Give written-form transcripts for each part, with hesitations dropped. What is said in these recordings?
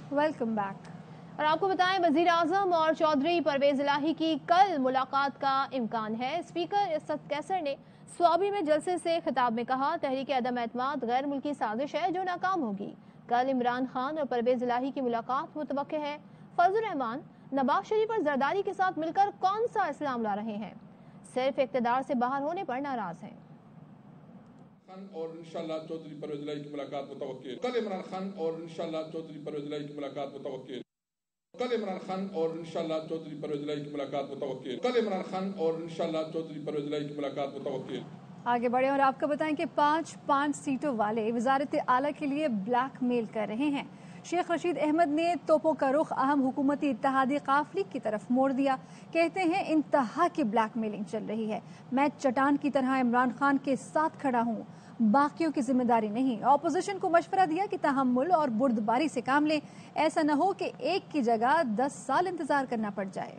Welcome back. और आपको बताएं, वजीर आजम और चौधरी परवेज इलाही की कल मुलाकात का इम्कान है। स्पीकर इस्सत कैसर ने स्वाबी में जलसे से खिताब में कहा, तहरीक अदम एतमाद गैर मुल्की साजिश है जो नाकाम होगी। कल इमरान खान और परवेज इलाही की मुलाकात मुतवक्के है। फजल रहमान नवाज शरीफ और जरदारी के साथ मिलकर कौन सा इस्लाम ला रहे हैं? सिर्फ इक़्तिदार से बाहर होने पर नाराज हैं। और इंशाल्लाह चौधरी परवेज इलाही की मुलाकात मुतवक्किल। कल इमरान खान और इंशाल्लाह चौधरी परवेज इलाही की मुलाकात मुतवक्किल। कल इमरान खान और इंशाल्लाह चौधरी परवेज इलाही की मुलाकात मुतवक्किल। कल इमरान खान और इंशाल्लाह चौधरी परवेज इलाही की मुलाकात मुतवक्किल। आगे बढ़े और आपको बताएं कि 5 सीटों वाले वजारत आला के लिए ब्लैक मेल कर रहे हैं। शेख रशीद अहमद ने तोपों का रुख अहम हुकूमती इत्तेहादी काफिले की तरफ मोड़ दिया। कहते हैं इंतहा की ब्लैक मेलिंग चल रही है। मैं चट्टान की तरह इमरान खान के साथ खड़ा हूँ, बाकियों की जिम्मेदारी नहीं। ऑपोजिशन को मशवरा दिया कि तहम्मुल और बुर्दबारी से काम लें, ऐसा न हो कि एक की जगह 10 साल इंतजार करना पड़ जाए।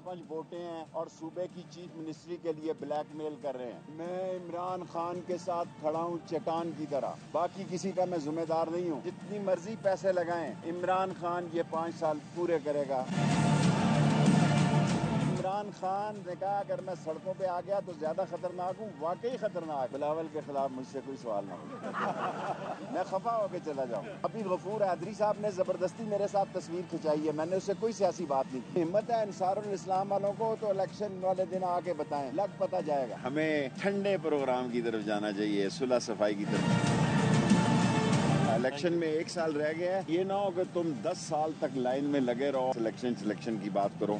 5 वोटें हैं और सूबे की चीफ मिनिस्ट्री के लिए ब्लैकमेल कर रहे हैं। मैं इमरान खान के साथ खड़ा हूँ चट्टान की तरह, बाकी किसी का मैं जिम्मेदार नहीं हूँ। जितनी मर्जी पैसे लगाएं, इमरान खान ये 5 साल पूरे करेगा। इमरान खान ने कहा अगर मैं सड़कों पे आ गया तो ज्यादा खतरनाक हूँ, वाकई खतरनाक। बिलावल के खिलाफ मुझसे कोई सवाल ना हो, मैं खफा होके चला जाऊँ। अभी गफूर आदरी साहब ने जबरदस्ती मेरे साथ तस्वीर खिंचाई है, मैंने उससे कोई सियासी बात नहीं की। हिम्मत है अंसारुल इस्लाम वालों को तो इलेक्शन वाले दिन आके बताएं, लग पता जाएगा। हमें ठंडे प्रोग्राम की तरफ जाना चाहिए, सुलह सफाई की तरफ। इलेक्शन में 1 साल रह गया है, ये ना हो कि तुम 10 साल तक लाइन में लगे रहो, सिलेक्शन की बात करो।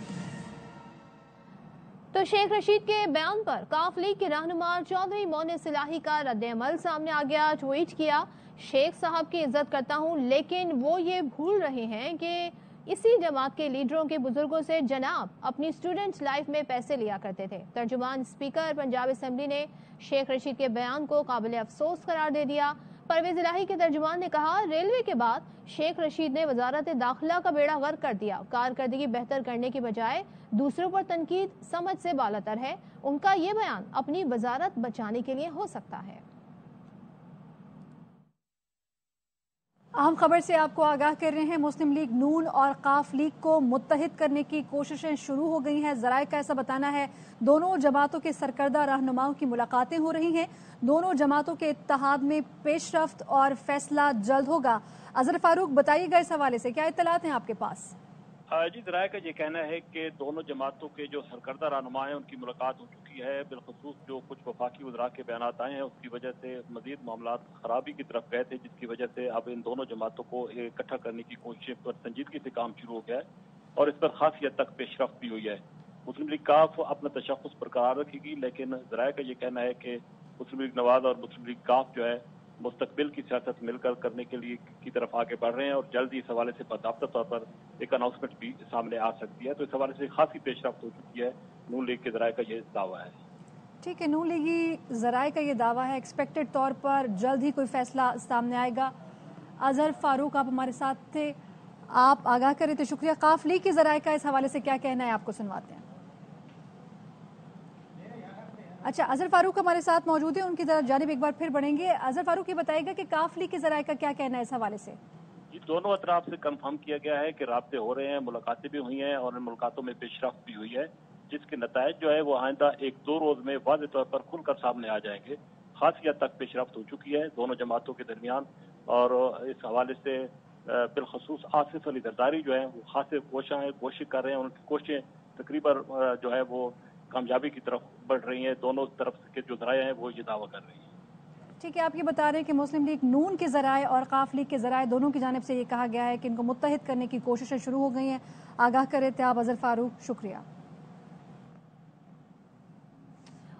तो शेख रशीद के बयान पर काफ लीग के रहनुमा चौधरी मोनिस इलाही का रद्द-ए-अमल सामने आ गया। ट्वीट किया, शेख साहब की इज्जत करता हूं, लेकिन वो ये भूल रहे हैं कि इसी जमात के लीडरों के बुजुर्गों से जनाब अपनी स्टूडेंट्स लाइफ में पैसे लिया करते थे। तर्जुमान स्पीकर पंजाब असेंबली ने शेख रशीद के बयान को काबिल अफसोस करार दे दिया। परवेज इलाही के तर्जुमान ने कहा, रेलवे के बाद शेख रशीद ने वजारत दाखिला का बेड़ा गर्क कर दिया। कारकर्दगी बेहतर करने की बजाय दूसरों पर तनकीद समझ से बालातर है। उनका ये बयान अपनी वजारत बचाने के लिए हो सकता है। अहम खबर से आपको आगाह कर रहे हैं, मुस्लिम लीग नून और काफ लीग को मुत्तहिद करने की कोशिशें शुरू हो गई हैं। जराए का ऐसा बताना है दोनों जमातों के सरकर्दा रहनुमाओं की मुलाकातें हो रही हैं। दोनों जमातों के इत्तेहाद में पेशरफ्त और फैसला जल्द होगा। अजहर फारूक, बताइएगा इस हवाले से क्या इत्तलात हैं आपके पास? जी, जराए का ये कहना है कि दोनों जमातों के जो सरकर्दा रहनुमा हैं उनकी मुलाकात हो चुकी है। बिलखसूस जो कुछ वफाकी वज़रा के बयान आए हैं उसकी वजह से मजीद मामला खराबी की तरफ गए थे, जिसकी वजह से अब इन दोनों जमातों को इकट्ठा करने की कोशिश पर संजीदगी से काम शुरू हो गया है और इस पर खासी हद तक पेशरफ्त भी हुई है। मुस्लिम लीग काफ अपना तशख़्ख़ुस बरकरार रखेगी, लेकिन जराए का ये कहना है कि मुस्लिम लीग नवाज और मुस्लिम लीग काफ जो है मुस्तकबिल की सियासत मिलकर करने के लिए की तरफ आगे बढ़ रहे हैं और जल्द ही इस हवाले से बाकायदा तौर पर एक अनाउंसमेंट भी सामने आ सकती है। तो इस हवाले से खासी पेशरफ्त हो चुकी है। नून लीग के जराए का ये दावा है। ठीक है, नून लीगी जराए का ये दावा है, एक्सपेक्टेड तौर पर जल्द ही कोई फैसला सामने आएगा। अजहर फारूक, आप हमारे साथ थे, आप आगाह करे तो शुक्रिया। काफ लीग के जराए का इस हवाले से क्या कहना है, आपको सुनवाते हैं। अच्छा, अजहर फारूक हमारे साथ मौजूद है, उनकी जानिब एक बार फिर बढ़ेंगे। अजहर फारूक, ये बताएगा कि काफ लीग के जराए का क्या कहना है इस हवाले से? दोनों अतराफ से कंफर्म किया गया है कि राब्ते हो रहे हैं, मुलाकातें भी हुई हैं और इन मुलाकातों में पेशरफ्त भी हुई है, जिसके नतायज जो है वो आइंदा 1-2 रोज में वाज़ेह तौर पर खुलकर सामने आ जाएंगे। खासी हद तक पेशरफ्त हो चुकी है दोनों जमातों के दरमियान और इस हवाले से बिलखसूस आसिफ अली जरदारी जो है वो खासे कोशिश कर रहे हैं। उनकी कोशिशें तकरीबन जो है वो कामयाबी की तरफ बढ़ रही हैं। दोनों तरफ के जो जराए हैं वो ये दावा कर रही हैं। ठीक है, आप ये बता रहे हैं कि मुस्लिम लीग नून के जराए और काफ लीग के जराए दोनों की जानिब से ये कहा गया है कि इनको मुत्तहिद करने की कोशिशें शुरू हो गई हैं। आगाह करे थे आप अजहर फारूक, शुक्रिया।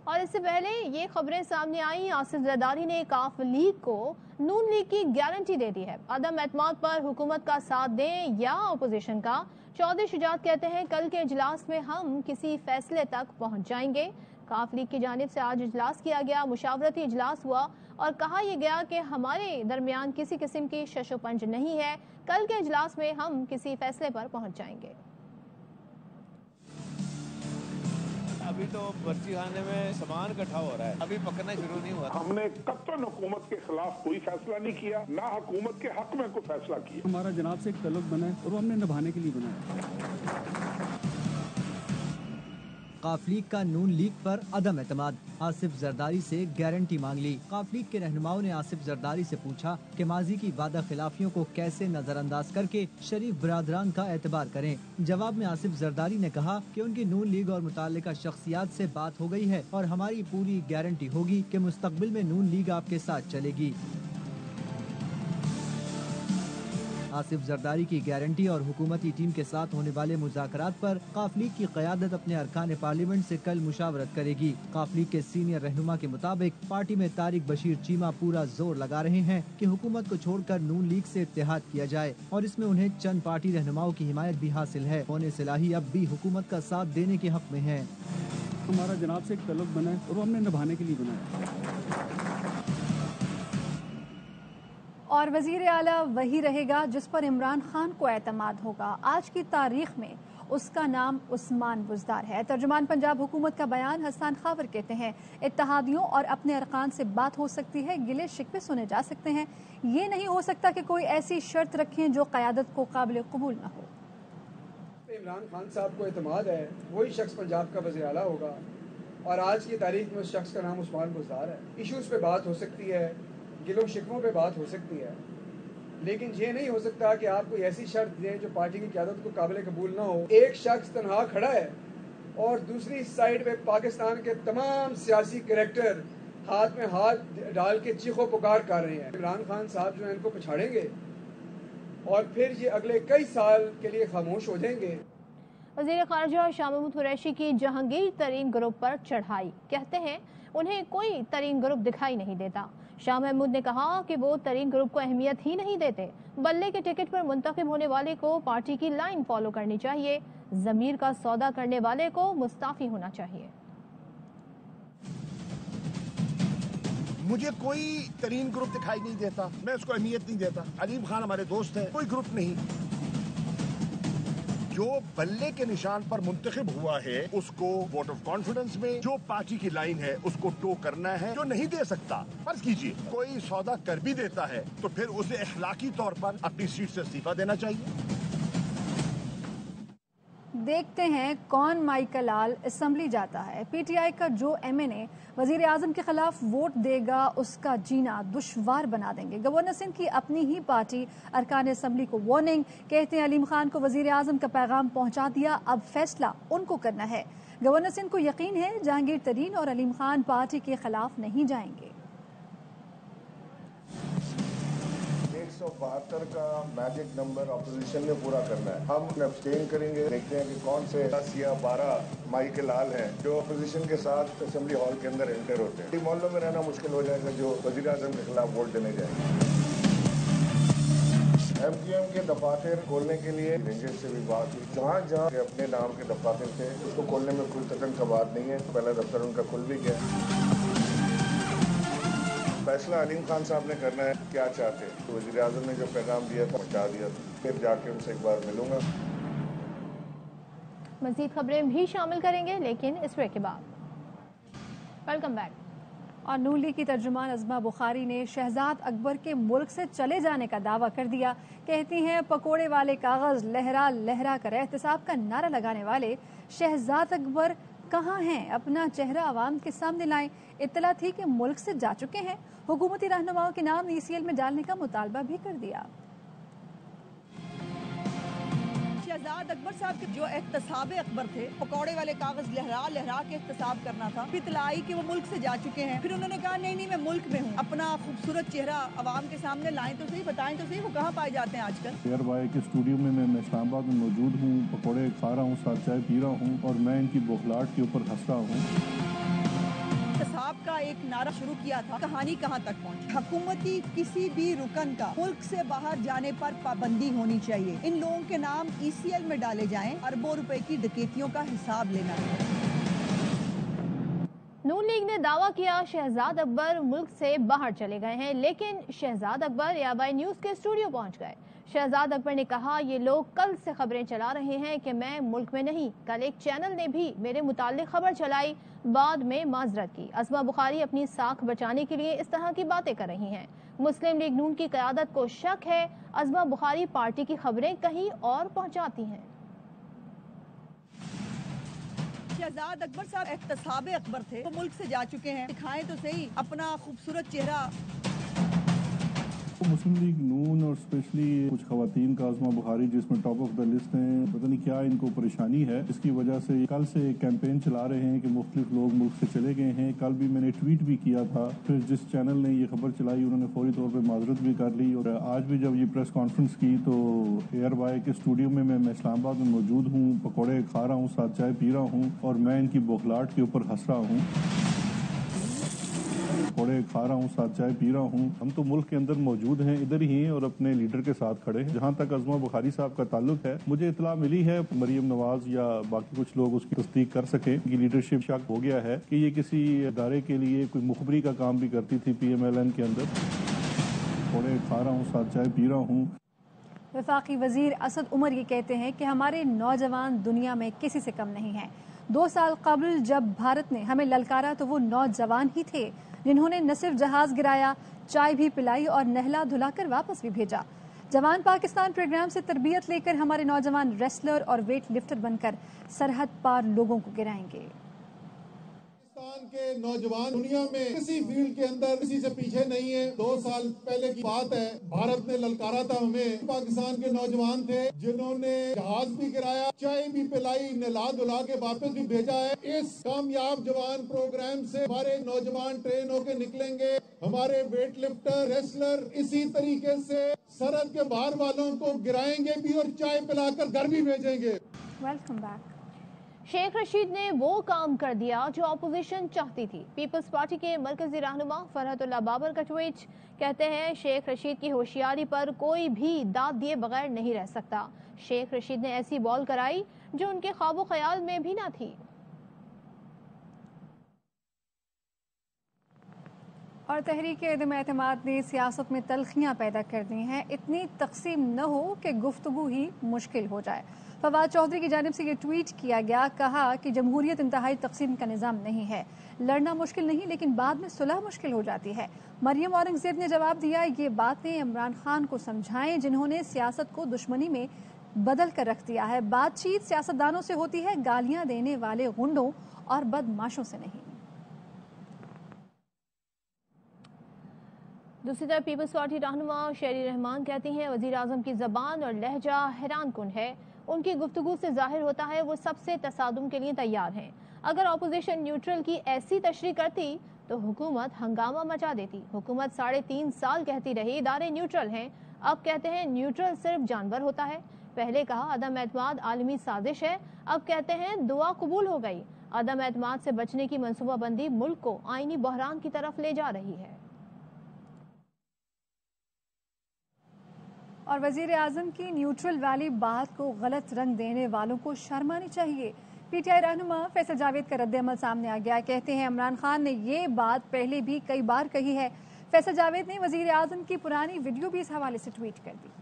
और इससे पहले ये खबरें सामने आई, आसिफ जरदारी ने काफ लीग को नून लीग की गारंटी दे दी है, अदम एतमाद पर हुकूमत का साथ दें या अपोजिशन का। चौधरी शुजात कहते हैं कल के इजलास में हम किसी फैसले तक पहुंच जाएंगे। काफ लीग की जानिब से आज इजलास किया गया, मुशावरती इजलास हुआ और कहा यह गया कि हमारे दरमियान किसी किस्म की शशोपंज नहीं है। कल के इजलास में हम किसी फैसले पर पहुंच जाएंगे। अभी तो बर्ची खाने में सामान इकट्ठा हो रहा है, अभी पकना शुरू नहीं हुआ। हमने कत्तन हुकूमत के खिलाफ कोई फैसला नहीं किया, ना हुकूमत के हक में कोई फैसला किया। हमारा जनाब से एक तल्लुक बना है और वो हमने निभाने के लिए बना है। काफ लीग का नून लीग पर अदम एतमाद, आसिफ जरदारी से गारंटी मांग ली। काफ लीग के रहनुमाओं ने आसिफ जरदारी से पूछा कि माजी की वादा खिलाफियों को कैसे नजरअंदाज करके शरीफ बरादरान का एतबार करें। जवाब में आसिफ जरदारी ने कहा कि उनकी नून लीग और मुताल्लिका शख्सियात से बात हो गई है और हमारी पूरी गारंटी होगी कि मुस्तकबिल में नून लीग आपके साथ चलेगी। आसिफ जरदारी की गारंटी और हुकूमती टीम के साथ होने वाले मुज़ाकरात पर काफ लीग की क़यादत अपने अरकान पार्लियामेंट से कल मुशावरत करेगी। काफ लीग के सीनियर रहनुमा के मुताबिक पार्टी में तारिक बशीर चीमा पूरा जोर लगा रहे हैं कि हुकूमत को छोड़कर नून लीग से इत्तेहाद किया जाए और इसमें उन्हें चंद पार्टी रहनुमाओं की हिमायत भी हासिल है। मोने सिलाही अब भी हुकूमत का साथ देने के हक में है। हमारा जनाब से एक तल्लुक बना है और वो हमने निभाने के लिए बना है। और वज़ीर आला वही रहेगा जिस पर इमरान खान को एतमाद होगा। आज की तारीख में उसका नाम उस्मान बुज़दार है। तर्जुमान पंजाब हुकूमत का बयान हसन खावर कहते हैं इत्तेहादियों और अपने अरकान से बात हो सकती है, गिले शिकवे सुने जा सकते हैं, ये नहीं हो सकता कि कोई ऐसी शर्त रखें जो क़यादत को काबिल कबूल न हो। इमरान खान साहब को एतमाद है, वही शख्स पंजाब का वज़ीर आला होगा और आज की तारीख में उस शख्स का नाम उस्मान बुज़दार है। इशूज़ पे बात हो सकती है, गिलों शिकवों पे बात हो सकती है, लेकिन ये नहीं हो सकता कि आप कोई ऐसी शर्त दें जो पार्टी की क़यादत को काबिल कबूल ना हो। एक शख्स तनहा खड़ा है और दूसरी साइड में पाकिस्तान के तमाम सियासी कैरेक्टर हाथ में हाथ डाल के चीखों पुकार कर रहे हैं। इमरान खान साहब जो है इनको पछाड़ेंगे और फिर ये अगले कई साल के लिए खामोश हो जाएंगे। वज़ीर ख़ारजा शाह महमूद कुरैशी की जहांगीर तरीन ग्रुप पर चढ़ाई, कहते हैं उन्हें कोई तरीन ग्रुप दिखाई नहीं देता। शाह महमूद ने कहा कि वो तरीन ग्रुप को अहमियत ही नहीं देते, बल्ले के टिकट पर मुंतखब होने वाले को पार्टी की लाइन फॉलो करनी चाहिए, ज़मीर का सौदा करने वाले को मुस्ताफी होना चाहिए। मुझे कोई तरीन ग्रुप दिखाई नहीं देता, मैं उसको अहमियत नहीं देता। अलीम खान हमारे दोस्त हैं, कोई ग्रुप नहीं। जो बल्ले के निशान पर मुंतखब हुआ है उसको वोट ऑफ कॉन्फिडेंस में जो पार्टी की लाइन है उसको टो करना है। जो नहीं दे सकता, फर्ज कीजिए कोई सौदा कर भी देता है तो फिर उसे अखलाकी तौर पर अपनी सीट से इस्तीफा देना चाहिए। देखते हैं कौन माइकल आल असेंबली जाता है। पीटीआई का जो एमएनए वजीर आजम के खिलाफ वोट देगा उसका जीना दुश्वार बना देंगे। गवर्नर सिंध की अपनी ही पार्टी अरकान असेंबली को वार्निंग, कहते हैं अलीम खान को वजीर आजम का पैगाम पहुंचा दिया, अब फैसला उनको करना है। गवर्नर सिंध को यकीन है जहांगीर तरीन और अलीम खान पार्टी के खिलाफ नहीं जाएंगे। 172 का मैजिक नंबर अपोजिशन ने पूरा करना है। हम अब्सटेन करेंगे, देखते हैं कि कौन से 10 या 12 माइकल आल हैं जो अपोजिशन के साथ असेंबली हॉल के अंदर एंटर होते हैं। मोहल्लों में रहना मुश्किल हो जाएगा जो वज़ीर आज़म के खिलाफ वोट देने जाएंगे। MQM के दफातर खोलने के लिए रेंजर से भी बात हुई। जहाँ जहाँ अपने नाम के दफातर थे उसको खोलने में कोई तकन का बात नहीं है। पहला दफ्तर उनका खुल भी गया। फैसला अलीम खान साहब ने करना है क्या चाहते हैं। तो वज़ीर आज़म ने जो पैगाम दिया था पहुंचा दिया, फिर जाके उनसे एक बार मिलूंगा। मज़ीद खबरें भी शामिल करेंगे लेकिन इस ब्रेक के बाद। Welcome back. और नून लीग की तर्जुमान अज़मा बुखारी ने शहजाद अकबर के मुल्क से चले जाने का दावा कर दिया। कहती हैं पकोड़े वाले कागज़ लहरा लहरा कर एहतसाब का नारा लगाने वाले शहजाद अकबर कहाँ हैं, अपना चेहरा आवाम के सामने लाएं। इत्तला थी कि मुल्क से जा चुके हैं। हुकूमती रहनुमाओं के नाम ECL में डालने का मुतालबा भी कर दिया। शहजाद अकबर साहब के जो एहतसाब अकबर थे, पकौड़े वाले कागज लहरा लहरा के एहतसाब करना था, इतलाई कि वो मुल्क से जा चुके हैं। फिर उन्होंने कहा नहीं मैं मुल्क में हूँ, अपना खूबसूरत चेहरा आवाम के सामने लाएं तो सही, बताएं तो सही वो कहाँ पाए जाते हैं आजकल। एयर वाई के स्टूडियो में मैं इस्लामाबाद में मौजूद हूँ, पकौड़े खा रहा हूँ, साथ चाय पी रहा हूँ और मैं इनकी बौखलाहट के ऊपर हंस रहा हूँ। साहब का एक नारा शुरू किया था, कहानी कहां तक पहुंची। हुकूमती किसी भी रुकन का मुल्क से बाहर जाने पर पाबंदी होनी चाहिए। इन लोगों के नाम ECL में डाले जाएं, अरबों रुपए की डकैतियों का हिसाब लेना है। नून लीग ने दावा किया शहजाद अकबर मुल्क से बाहर चले गए हैं, लेकिन शहजाद अकबर याबाई न्यूज के स्टूडियो पहुंच गए। शहजाद अकबर ने कहा, ये लोग कल से खबरें चला रहे हैं कि मैं मुल्क में नहीं। कल एक चैनल ने भी मेरे मुताल्लिक खबर चलाई, बाद में माजरत की। अज़मा बुखारी अपनी साख बचाने के लिए इस तरह की बातें कर रही हैं। मुस्लिम लीग नून की क़यादत को शक है अज़मा बुखारी पार्टी की खबरें कहीं और पहुंचाती हैं। शहजाद अकबर साहब एहतसाब अकबर थे, वो मुल्क से जा चुके हैं। दिखाएं तो सही अपना खूबसूरत चेहरा। मुस्लिम लीग नून और स्पेशली कुछ खवातीन का अज़मा बुखारी जिसमें टॉप ऑफ द लिस्ट हैं, पता नहीं क्या इनको परेशानी है, इसकी वजह से कल से एक कैंपेन चला रहे हैं कि मुख्तलिफ लोग मुल्क से चले गए हैं। कल भी मैंने ट्वीट भी किया था, फिर जिस चैनल ने ये खबर चलाई उन्होंने फौरी तौर पर माजरत भी कर ली। और आज भी जब ये प्रेस कॉन्फ्रेंस की तो एयर वाई के स्टूडियो में मैं इस्लामाबाद में मौजूद हूँ, पकौड़े खा रहा हूँ, साथ चाय पी रहा हूँ और मैं इनकी बौखलाहट के ऊपर हंस रहा हूँ। पकौड़े खा रहा हूँ, साथ चाय पी रहा हूँ। हम तो मुल्क के अंदर मौजूद हैं, इधर ही हैं और अपने लीडर के साथ खड़े हैं। जहाँ तक अज़मा बुखारी साहब का ताल्लुक है, मुझे इतला मिली है मरियम नवाज या बाकी कुछ लोग उसकी तस्दीक कर सकें कि लीडरशिप शक हो गया है कि ये किसी इदारे के लिए कोई मुखबरी का काम भी करती थी PMLN के अंदर। पकौड़े खा रहा हूँ, साथ चाय पी रहा हूँ। वफाकी वजीर असद उमर ये कहते हैं कि हमारे नौजवान दुनिया में किसी से कम नहीं हैं। 2 साल कबल जब भारत ने हमें ललकारा तो वो नौजवान ही थे जिन्होंने न सिर्फ जहाज गिराया, चाय भी पिलाई और नहला धुलाकर वापस भी भेजा। जवान पाकिस्तान प्रोग्राम से तरबियत लेकर हमारे नौजवान रेसलर और वेट लिफ्टर बनकर सरहद पार लोगों को गिराएंगे। पाकिस्तान के नौजवान दुनिया में किसी फील्ड के अंदर किसी से पीछे नहीं है। 2 साल पहले की बात है, भारत ने ललकारा था हमें। पाकिस्तान के नौजवान थे जिन्होंने जहाज भी गिराया, चाय भी पिलाई, नहला धुला के वापस भी भेजा है। इस कामयाब जवान प्रोग्राम से हमारे नौजवान ट्रेन होके निकलेंगे। हमारे वेट लिफ्टर, रेसलर इसी तरीके से सरहद के बाहर वालों को गिराएंगे भी और चाय पिलाकर घर भी भेजेंगे। Welcome back. शेख रशीद ने वो काम कर दिया जो अपोजिशन चाहती थी। पीपल्स पार्टी के मरकजी रहनुमा फरहतुल्लाह बाबर का ट्वीट, कहते हैं शेख रशीद की होशियारी पर कोई भी दाद दिए बगैर नहीं रह सकता। शेख रशीद ने ऐसी बॉल कराई जो उनके ख्वाबो ख्याल में भी ना थी। और तहरीक-ए-एतमाद ने सियासत में तल्खियां पैदा कर दी हैं। इतनी तकसीम न हो कि गुफ्तगू ही मुश्किल हो जाए। फवाद चौधरी की जानिब से ये ट्वीट किया गया, कहा कि जमहूरियत इंतहाई तकसीम का निज़ाम नहीं है। लड़ना मुश्किल नहीं लेकिन बाद में सुलह मुश्किल हो जाती है। मरियम औरंगजेब ने जवाब दिया, ये बातें इमरान खान को समझाएं जिन्होंने सियासत को दुश्मनी में बदल कर रख दिया है। बातचीत सियासतदानों से होती है, गालियां देने वाले गुंडों और बदमाशों से नहीं। दूसरी तरफ पीपल्स पार्टी रहनुमा शेरी रहमान कहती हैं, वजीर आजम की जबान और लहजा हैरान कुन है। उनकी गुफ्तगू से जाहिर होता है वो सबसे तसादुम के लिए तैयार हैं। अगर अपोजिशन न्यूट्रल की ऐसी तशरीह करती तो हुकूमत हंगामा मचा देती। हुकूमत 3.5 साल कहती रही इदारे न्यूट्रल हैं, अब कहते हैं न्यूट्रल सिर्फ जानवर होता है। पहले कहा अदम एतमाद आलमी साजिश है, अब कहते हैं दुआ कबूल हो गई। अदम एतमाद से बचने की मनसूबाबंदी मुल्क को आईनी बहरान की तरफ ले जा रही है। और वजीर आजम की न्यूट्रल वाली बात को गलत रंग देने वालों को शर्म आनी चाहिए। PTI रहनुमा फैसल जावेद का रद्द-ए-अमल सामने आ गया। कहते हैं इमरान खान ने ये बात पहले भी कई बार कही है। फैसल जावेद ने वजीर आजम की पुरानी वीडियो भी इस हवाले से ट्वीट कर दी।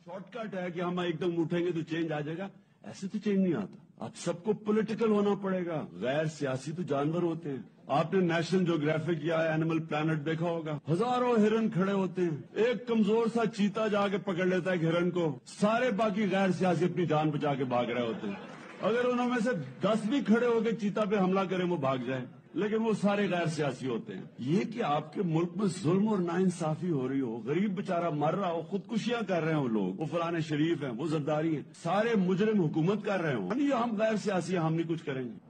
शॉर्टकट है कि हम एकदम उठेंगे तो चेंज आ जाएगा, ऐसे तो चेंज नहीं आता। अब सबको पॉलिटिकल होना पड़ेगा, गैर सियासी तो जानवर होते हैं। आपने नेशनल ज्योग्राफिक या एनिमल प्लैनेट देखा होगा, हजारों हिरन खड़े होते हैं, एक कमजोर सा चीता जाके पकड़ लेता है हिरन को, सारे बाकी गैर सियासी अपनी जान बचा के भाग रहे होते हैं। अगर उनमें से 10 भी खड़े होकर चीता पे हमला करें वो भाग जाए, लेकिन वो सारे गैर सियासी होते हैं। ये कि आपके मुल्क में जुल्म और नाइंसाफी हो रही हो, गरीब बेचारा मर रहा हो, खुदकुशियां कर रहे हो लोग, वो फलाने शरीफ हैं, वो जरदारी है, सारे मुजरिम हुकूमत कर रहे हो, नहीं हम गैर सियासी हम नहीं कुछ करेंगे।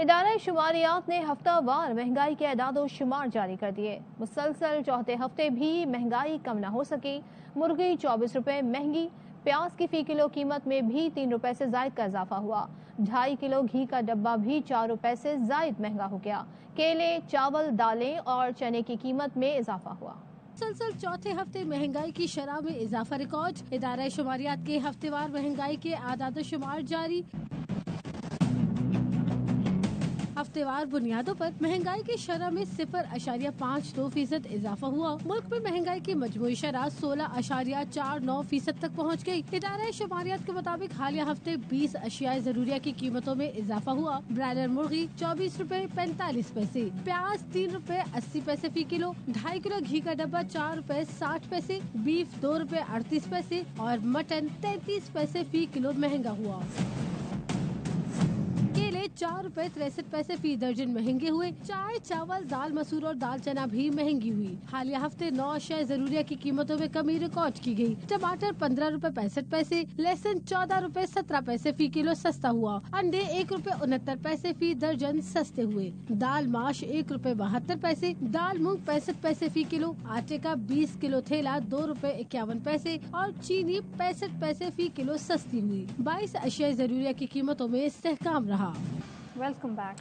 इदारा शुमारियात ने हफ्तावार महंगाई के अदाद शुमार जारी कर दिए। मुसलसल चौथे हफ्ते भी महंगाई कम न हो सकी। मुर्गी 24 रुपए महंगी, प्याज की फी किलो कीमत में भी 3 रुपए से जायद का इजाफा हुआ। 2.5 किलो घी का डब्बा भी 4 रुपए से जायद महंगा हो गया। केले, चावल, दालें और चने की कीमत में इजाफा हुआ। मुसलसल चौथे हफ्ते महंगाई की शरह में इजाफा रिकॉर्ड। इदारा शुमारियात के हफ्तेवार महंगाई के आदाद शुमार जारी। हफ्तेवार बुनियादों पर महंगाई की शरह में 0.52% इजाफा हुआ। मुल्क में महंगाई की मजमूई शरह 16.49% तक पहुँच गयी। इदारा शुमारियात के मुताबिक हालिया हफ्ते 20 अशियाए जरूरिया की कीमतों में इजाफा हुआ। ब्रायलर मुर्गी 24 रुपए 45 पैसे, प्याज 3 रुपए 80 पैसे फी किलो, 2.5 किलो घी का डब्बा 4 रुपए 60 पैसे, बीफ 2 रुपए 38 पैसे और मटन 33 पैसे फी किलो महंगा हुआ। केले 4 रुपए 63 पैसे फी दर्जन महंगे हुए। चाय, चावल, दाल मसूर और दाल चना भी महंगी हुई। हालिया हफ्ते 9 अशियाए जरूरिया की कीमतों में कमी रिकॉर्ड की गई। टमाटर 15 रुपए 65 पैसे, लहसुन 14 रुपए 17 पैसे फी किलो सस्ता हुआ। अंडे 1 रुपए 69 पैसे फी दर्जन सस्ते हुए। दाल माश 1 रुपए 72 पैसे, दाल मूंग 65 पैसे फी किलो, आटे का 20 किलो थैला 2 रुपए 51 पैसे और चीनी 65 पैसे फी किलो सस्ती हुई। 22 अशियाए जरूरिया की कीमतों में इस्तेहकाम रहा। Welcome back.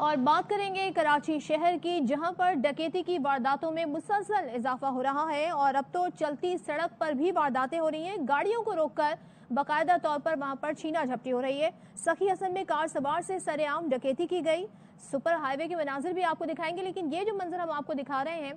और बात करेंगे कराची शहर की, जहां पर डकैती की वारदातों में मुसलसल इजाफा हो रहा है और अब तो चलती सड़क पर भी वारदातें हो रही हैं। गाड़ियों को रोककर बाकायदा तौर पर वहां पर छीना झपटी हो रही है। सखी हसन में कार सवार से सरेआम डकैती की गई। सुपर हाईवे के मनाजिर भी आपको दिखाएंगे, लेकिन ये जो मंजर हम आपको दिखा रहे हैं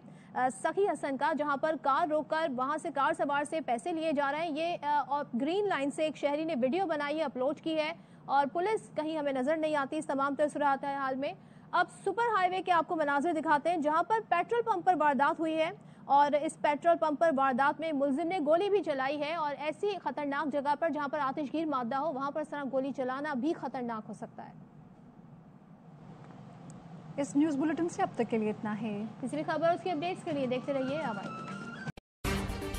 सखी हसन का, जहां पर कार रोककर वहां से कार सवार से पैसे लिए जा रहे हैं, ये और ग्रीन लाइन से एक शहरी ने वीडियो बनाई है, अपलोड की है और पुलिस कहीं हमें नजर नहीं आती इस तमाम सूरत हाल में। अब सुपर हाईवे के आपको मनाजिर दिखाते हैं, जहां पर पेट्रोल पंप पर वारदात हुई है और इस पेट्रोल पंप पर वारदात में मुलजिम ने गोली भी चलाई है। और ऐसी खतरनाक जगह पर जहां पर आतिशगीर मादा हो, वहां पर इस तरह गोली चलाना भी खतरनाक हो सकता है। इस न्यूज़ बुलेटिन से अब तक के लिए इतना ही। किसी भी खबर उसकी अपडेट्स के लिए देखते रहिए आवाज़।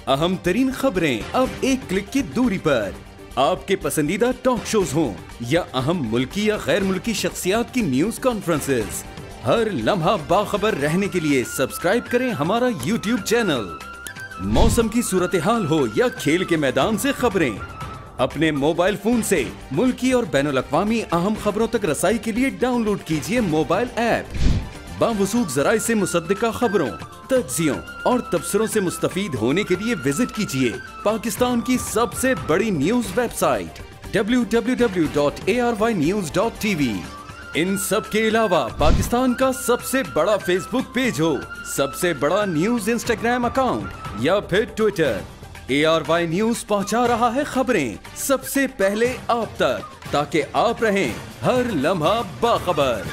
अहम तरीन खबरें अब एक क्लिक की दूरी पर, आपके पसंदीदा टॉक शोज हों या अहम मुल्की या गैर मुल्की शख्सियात की न्यूज कॉन्फ्रेंसेस, हर लम्हा बाखबर रहने के लिए सब्सक्राइब करें हमारा YouTube चैनल। मौसम की सूरत हाल हो या खेल के मैदान से खबरें, अपने मोबाइल फोन से मुल्की और बैनुल अक़वामी अहम खबरों तक रसाई के लिए डाउनलोड कीजिए मोबाइल ऐप। बावसूख ज़राए से मुसद्दिका खबरों, तज्ज़ियों और तबसरों से मुस्तफीद होने के लिए विजिट कीजिए पाकिस्तान की सबसे बड़ी न्यूज वेबसाइट www.arYnews.tv। इन सब के अलावा पाकिस्तान का सबसे बड़ा फेसबुक पेज हो, सबसे बड़ा न्यूज इंस्टाग्राम अकाउंट या फिर ट्विटर, ARY न्यूज पहुंचा रहा है खबरें सबसे पहले आप तक, ताकि आप रहें हर लम्हा बाखबर।